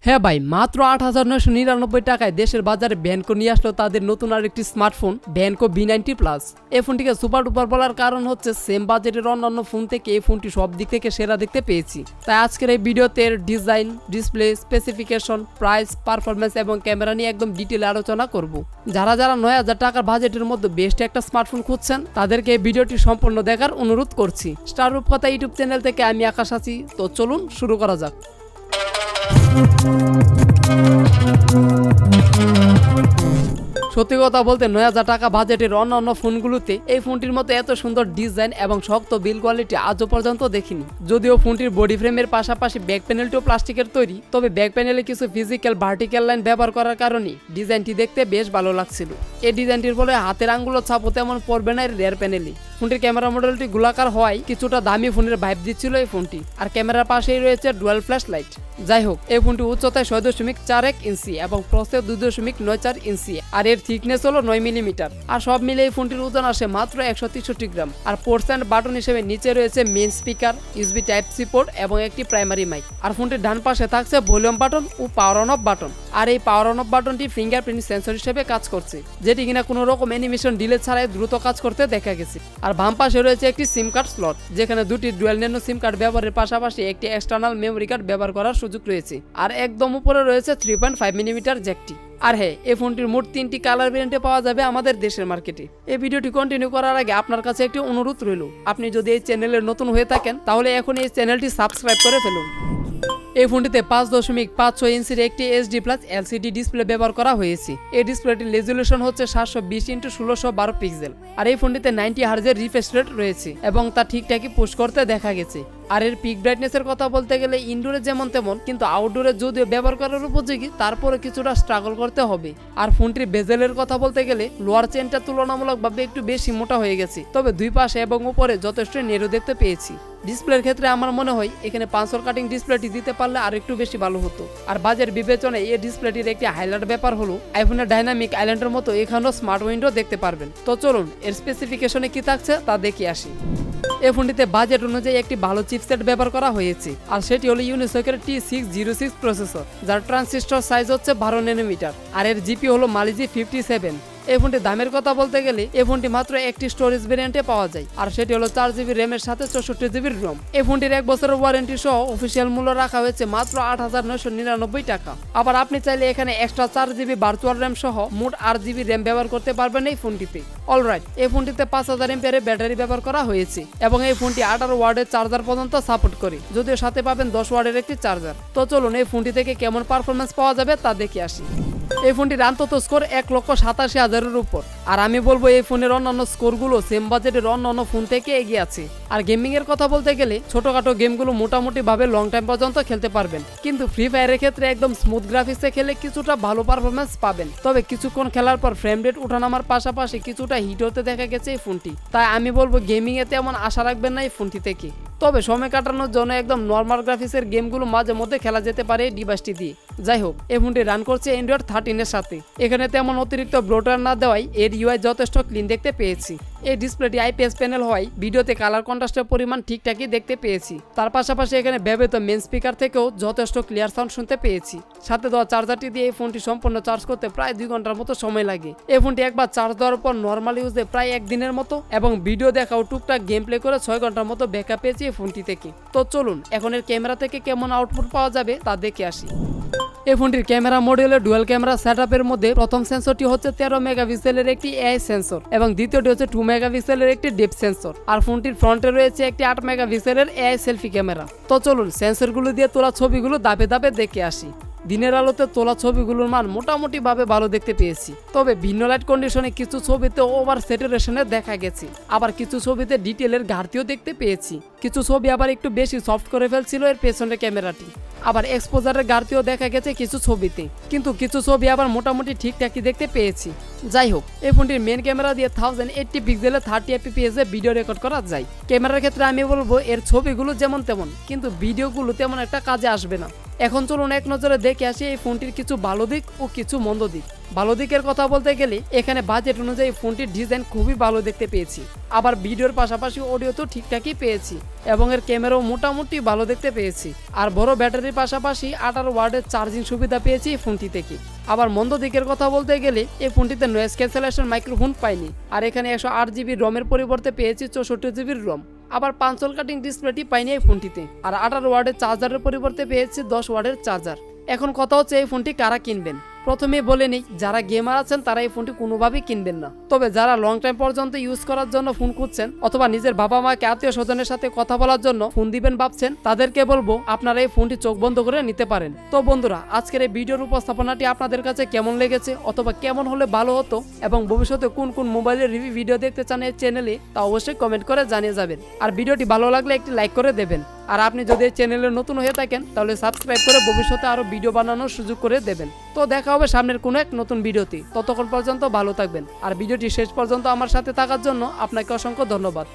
হ্যাঁ ভাই, মাত্র ৮,৯৯৯ টাকায় দেশের বাজারে ব্যানকো নিয়ে আসলো তাদের নতুন আরেকটি স্মার্টফোন ব্যানকো V90 প্লাস। এই ফোনটিকে সুপার ডুপার বলার কারণ হচ্ছে সেম বাজেটের অন্যান্য ফোন থেকে এই ফোনটি সব দিক থেকে সেরা দেখতে পেয়েছি। তাই আজকের এই ভিডিওতে এর design, display, specification, price, performance এবং ক্যামেরা নিয়ে একদম ডিটেলে আলোচনা করব। যারা ৯,০০০ টাকার বাজেটের মধ্যে বেস্ট একটা স্মার্টফোন খুঁজছেন তাদেরকে এই ভিডিওটি সম্পূর্ণ দেখার অনুরোধ করছি। স্টার রূপকথা ইউটিউব চ্যানেল থেকে আমি আকাশ আছি, তো চলুন শুরু করা যাক। সত্যি কথা বলতে ৯,০০০ টাকা বাজেটের অন্যান্য ফোনগুলোতে এই ফোনটির মতো এত সুন্দর ডিজাইন এবং শক্ত বিল কোয়ালিটি আজও পর্যন্ত দেখিনি। যদিও ফোনটির বডি ফ্রেমের পাশাপাশি ব্যাক প্যানেলটিও প্লাস্টিকের তৈরি, তবে ব্যাক প্যানেলে কিছু ফিজিক্যাল ভার্টিক্যাল লাইন ব্যবহার করার কারণে ডিজাইনটি দেখতে বেশ ভালো লাগছিল। এই ডিজাইনটির ফলে হাতের আঙ্গুলের ছাপও তেমন পড়বে না এর রিয়ার প্যানেলে। ফোনটির ক্যামেরা মডেলটি গোলাকার হওয়ায় কিছুটা দামি ফোনের ভাইব দিচ্ছিল এই ফোনটি। আর ক্যামেরার পাশেই রয়েছে ডুয়াল ফ্ল্যাশ লাইট। যাই হোক, এই ফোনটি উচ্চতায় ৬.৪১ ইঞ্চি এবং প্রস্থে ২.৯৪ ইঞ্চি, আর এর থিকনেস হলো ৯ মিলিমিটার। আর সব মিলে এই ফোনটির ওজন আসে মাত্র ১৬৩ গ্রাম। আর পোর্টস অ্যান্ড বাটন হিসেবে নিচে রয়েছে main speaker, USB type C port এবং একটি প্রাইমারি মাইক। আর ফোনটির ডান পাশে থাকছে ভলিউম বাটন ও পাওয়ার অন অফ বাটন। আর এই পাওয়ার অন অফ বাটনটি ফিঙ্গারপ্রিন্ট সেন্সর হিসেবে কাজ করছে, যেটি কিনা কোনো রকম অ্যানিমেশন ডিলে ছাড়াই দ্রুত কাজ করতে দেখা গেছে। আর বাম পাশে রয়েছে একটি সিম কার্ড স্লট, যেখানে দুটি ডুয়াল ন্যানো সিম কার্ড ব্যবহারের পাশাপাশি একটি এক্সটার্নাল মেমোরি কার্ড ব্যবহার করার সুযোগ রয়েছে। আর একদম উপরে রয়েছে 3.5 মিলিমিটার জ্যাকটি। আর হ্যাঁ, এই ফোনটির মোট 3টি কালার ভেরিয়েন্টে পাওয়া যাবে আমাদের দেশের মার্কেটে। এই ভিডিওটি কন্টিনিউ করার আগে আপনার কাছে একটি অনুরোধ রইল, আপনি যদি এই চ্যানেলের নতুন হয়ে থাকেন তাহলে এখন এই চ্যানেলটি সাবস্ক্রাইব করে ফেলুন। এই ফোনটিতে 5.56 ইঞ্চির একটি HD+ LCD ডিসপ্লে ব্যবহার করা হয়েছে। এই ডিসপ্লেটির রেজুলেশন হচ্ছে 720x1612 পিক্সেল। আর এই ফোনটিতে 90 হার্জের রিফ্রেশ রেট রয়েছে এবং তা ঠিকঠাকই পুশ করতে দেখা গেছে। আর এর পিক ব্রাইটনেসের কথা বলতে গেলে ইনডোরে যেমন তেমন, কিন্তু আউটডোরে যদিও ব্যবহার করার উপযোগী, তারপরে কিছুটা স্ট্রাগল করতে হবে। আর ফোনটির বেজেলের কথা বলতে গেলে লোয়ার চেনটা তুলনামূলকভাবে একটু বেশি মোটা হয়ে গেছে, তবে দুই পাশে এবং উপরে যথেষ্ট নেরো দেখতে পেয়েছি। ডিসপ্লের ক্ষেত্রে আমার মনে হয় এখানে পাঁচর কাটিং ডিসপ্লেটি দিতে পারলে আর একটু বেশি ভালো হতো। আর বাজেট বিবেচনায় এই ডিসপ্লেটির একটি হাইলাইট ব্যাপার হলো আইফোনের ডাইনামিক আইল্যান্ডের মতো এখানেও স্মার্ট উইন্ডো দেখতে পারবেন। তো চলুন এর স্পেসিফিকেশনে কি থাকছে তা দেখে আসি। এই ফোনটিতে বাজেট অনুযায়ী একটি ভালো চিপসেট ব্যবহার করা হয়েছে, আর সেটি হলো ইউনিসকের T606 প্রসেসর, যার ট্রানজিস্টর সাইজ হচ্ছে 12 ন্যানোমিটার। আর এর জিপি হলো মালিজি 57। এই ফোনটির দামের কথা বলতে গেলে এই ফোনটি মাত্র একটি স্টোরেজ ভেরিয়েন্টে পাওয়া যায়, আর সেটি হলো 4GB র্যামের সাথে 64GB রম। এই ফোনটির 1 বছরের ওয়ারেন্টি সহ অফিসিয়াল মূল্য রাখা হয়েছে মাত্র 8,999 টাকা। আবার আপনি চাইলে এখানে এক্সট্রা 4GB ভার্চুয়াল র্যাম সহ মোট 8GB র্যাম ব্যবহার করতে পারবেন এই ফোনটিতে। অলরাইট, এই ফোনটিতে 5000 এমপিআর ব্যাটারি ব্যবহার করা হয়েছে এবং এই ফোনটি 18 ওয়াটের চার্জার পর্যন্ত সাপোর্ট করে, যদিও সাথে পাবেন 10 ওয়াটের একটি চার্জার। তো চলুন এই ফোনটি থেকে কেমন পারফরমেন্স পাওয়া যাবে তা দেখে আসি। এই ফোনটির অন্তত স্কোর 1,87,000-এর উপর। আর আমি বলবো এই ফোনের অন্যান্য স্কোরগুলো সেম বাজেটের অন্যান্য ফোন থেকে এগিয়ে আছে। আর গেমিং এর কথা বলতে গেলে ছোটখাটো গেমগুলো মোটামুটি ভাবে লং টাইম পর্যন্ত খেলতে পারবেন, কিন্তু ফ্রি ফায়ারের ক্ষেত্রে একদম স্মুথ গ্রাফিক্সে খেলে কিছুটা ভালো পারফরমেন্স পাবেন, তবে কিছুক্ষণ খেলার পর ফ্রেম রেট ওঠানামার পাশাপাশি কিছুটা হিট হতে দেখা গেছে এই ফোনটি। তাই আমি বলবো গেমিং এ তেমন আশা রাখবেন না এই ফোনটি থেকে। তবে সময় কাটানোর জন্য একদম নর্মাল গ্রাফিক্সের গেমগুলো মাঝে মধ্যে খেলা যেতে পারে এই ডিভাইসটি দিয়ে। যাই হোক, এই ফোনটি রান করছে Android 13 এর সাথে। এখানে তেমন অতিরিক্ত ব্লোটার না দেওয়ায় এর UI যথেষ্ট ক্লিন দেখতে পেয়েছি। এই ডিসপ্লেটি IPS প্যানেল হওয়ায় ভিডিওতে কালার কন্ট্রাস্টের পরিমাণ ঠিকঠাকই দেখতে পেয়েছি। তার পাশাপাশি এখানে ব্যবহৃত মেন স্পিকার থেকেও যথেষ্ট ক্লিয়ার সাউন্ড শুনতে পেয়েছি। সাথে দেওয়া চার্জারটি দিয়ে এই ফোনটি সম্পূর্ণ চার্জ করতে প্রায় 2 ঘন্টার মতো সময় লাগে। এই ফোনটি একবার চার্জ দেওয়ার পর নর্মাল ইউজে প্রায় 1 দিনের মতো এবং ভিডিও দেখাও টুকটাক গেম প্লে করে 6 ঘন্টার মতো ব্যাকআপ পেয়েছি এই ফোনটি থেকে। তো চলুন এখন এর ক্যামেরা থেকে কেমন আউটপুট পাওয়া যাবে তা দেখে আসি। এই ফোনটির ক্যামেরা মডেলের ডুয়াল ক্যামেরা সেটআপের মধ্যে প্রথম সেন্সরটি হচ্ছে 13 মেগাপিক্সেলের একটি AI সেন্সর এবং দ্বিতীয়টি হচ্ছে 2 মেগাপিক্সেলের একটি ডেপথ সেন্সর। আর ফোনটির ফ্রন্টে রয়েছে একটি 8 মেগাপিক্সেলের AI সেলফি ক্যামেরা। তো চলুন সেন্সরগুলো দিয়ে তোলা ছবিগুলো ধাপে ধাপে দেখে আসি। দিনের আলোতে তোলা ছবিগুলোর মান মোটামুটি ভাবে ভালো দেখতে পেয়েছি, তবে ভিন্ন লাইট কন্ডিশনে কিছু ছবিতে ওভার স্যাচুরেশনে দেখা গেছে, আবার কিছু ছবিতে ডিটেলের ঘাটতিও দেখতে পেয়েছি। কিছু ছবি আবার একটু বেশি সফট করে ফেলছিল এর পেছনের ক্যামেরাটি। আবার এক্সপোজারের ঘাটতিও দেখা গেছে কিছু ছবিতে, কিন্তু কিছু ছবি আবার মোটামুটি ঠিকঠাকই দেখতে পেয়েছি। যাই হোক, এই ফোনটির মেন ক্যামেরা দিয়ে 1080 পিক্সেলে 30 fps এ ভিডিও রেকর্ড করা যায়। ক্যামেরার ক্ষেত্রে আমি বলবো এর ছবিগুলো যেমন তেমন, কিন্তু ভিডিওগুলো তেমন একটা কাজে আসবে না। এখন চলুন এক নজরে দেখে আসি এই ফোনটির কিছু ভালো দিক ও কিছু মন্দ দিক। ভালো দিকের কথা বলতে গেলে এখানে বাজেট অনুযায়ী ফোনটির ডিজাইন খুবই ভালো দেখতে পেয়েছি, আবার ভিডিওর পাশাপাশি অডিও তো ঠিকঠাকই পেয়েছি এবং এর ক্যামেরাও মোটামুটি ভালো দেখতে পেয়েছি। আর বড় ব্যাটারির পাশাপাশি 18 ওয়াটের চার্জিং সুবিধা পেয়েছি এই ফোনটি থেকে। আবার মন্দ দিকের কথা বলতে গেলে এই ফোনটিতে নয়েজ ক্যান্সেলেশন মাইক্রোফোন পাইনি, আর এখানে 108 জিবি রমের পরিবর্তে পেয়েছি 64 জিবির রম। আবার 5 চল কাটিং ডিসপ্লেটি পাইনি এই ফোনটিতে, আর 18 ওয়াটের চার্জারের পরিবর্তে পেয়েছি 10 ওয়াটের চার্জার। এখন কথা হচ্ছে এই ফোনটি কারা কিনবেন। প্রথমে বলে নিই, যারা গেমার আছেন তারা এই ফোনটি কোনোভাবেই কিনবেন না। তবে যারা লং টাইম পর্যন্ত ইউজ করার জন্য ফোন খুঁজছেন অথবা নিজের বাবা মাকে আত্মীয় স্বজনের সাথে কথা বলার জন্য ফোন দিবেন ভাবছেন, তাদেরকে বলবো আপনারা এই ফোনটি চোখ বন্ধ করে নিতে পারেন। তো বন্ধুরা, আজকের এই ভিডিওর উপস্থাপনাটি আপনাদের কাছে কেমন লেগেছে অথবা কেমন হলে ভালো হতো এবং ভবিষ্যতে কোন কোন মোবাইলের রিভিউ ভিডিও দেখতে চান এই চ্যানেলে, তা অবশ্যই কমেন্ট করে জানিয়ে যাবেন। আর ভিডিওটি ভালো লাগলে একটি লাইক করে দেবেন। আর আপনি যদি এই চ্যানেলে নতুন হয়ে থাকেন তাহলে সাবস্ক্রাইব করে ভবিষ্যতে আরো ভিডিও বানানোর সুযোগ করে দেবেন। তো দেখা হবে সামনের কোনো এক নতুন ভিডিওতে। ততক্ষণ পর্যন্ত ভালো থাকবেন। আর ভিডিওটি শেষ পর্যন্ত আমার সাথে থাকার জন্য আপনাকে অসংখ্য ধন্যবাদ।